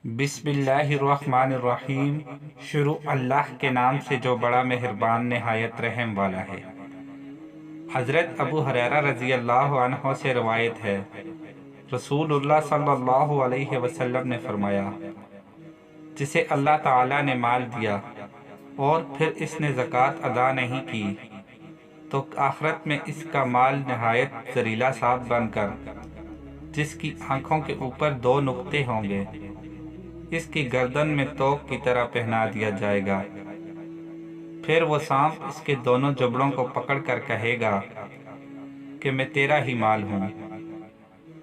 بسم اللہ الرحمن الرحیم۔ شروع اللہ کے نام سے جو بڑا مہربان نہایت رحم والا ہے۔ حضرت ابو ہریرہ رضی اللہ عنہ سے روایت ہے، رسول اللہ صلی اللہ علیہ وسلم نے فرمایا، جسے اللہ تعالیٰ نے مال دیا اور پھر اس نے زکوٰۃ ادا نہیں کی تو آخرت میں اس کا مال نہایت زریلا سانپ بن کر، جس کی آنکھوں کے اوپر 2 نقطے ہوں گے، اس کی گردن میں توق کی طرح پہنا دیا جائے گا۔ پھر وہ سانپ اس کے دونوں جبڑوں کو پکڑ کر کہے گا کہ میں تیرا ہی مال ہوں،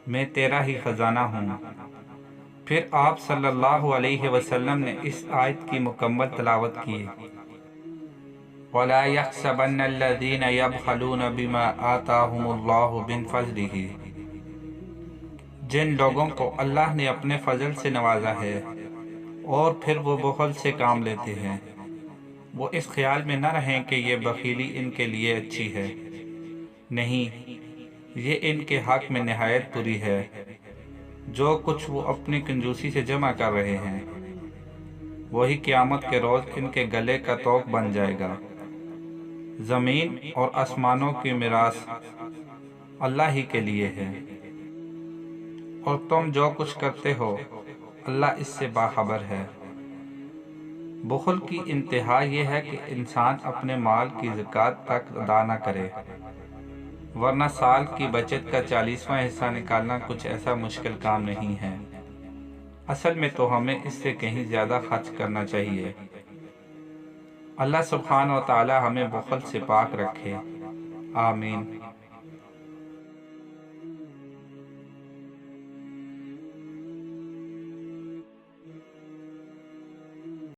میں تیرا ہی خزانہ ہوں۔ پھر آپ صلی اللہ علیہ وسلم نے اس آیت کی مکمل تلاوت کی، وَلَا يَحْسَبَنَّ الَّذِينَ يَبْخَلُونَ بِمَا آتَاهُمُ اللَّهُ مِنْ فَضْلِهِ، جن لوگوں کو اللہ نے اپنے فضل سے نوازا ہے اور پھر وہ بخل سے کام لیتے ہیں، وہ اس خیال میں نہ رہیں کہ یہ بخیلی ان کے لیے اچھی ہے، نہیں، یہ ان کے حق میں نہایت بری ہے۔ جو کچھ وہ اپنی کنجوسی سے جمع کر رہے ہیں، وہی قیامت کے روز ان کے گلے کا توق بن جائے گا۔ زمین اور آسمانوں کی میراث اللہ ہی کے لیے ہے، اور تم جو کچھ کرتے ہو اللہ اس سے باخبر ہے۔ بخل کی انتہا یہ ہے کہ انسان اپنے مال کی زکوٰۃ تک ادا نہ کرے، ورنہ سال کی بچت کا 40واں حصہ نکالنا کچھ ایسا مشکل کام نہیں ہے۔ اصل میں تو ہمیں اس سے کہیں زیادہ خرچ کرنا چاہیے۔ اللہ سبحانہ و تعالی ہمیں بخل سے پاک رکھے، آمین۔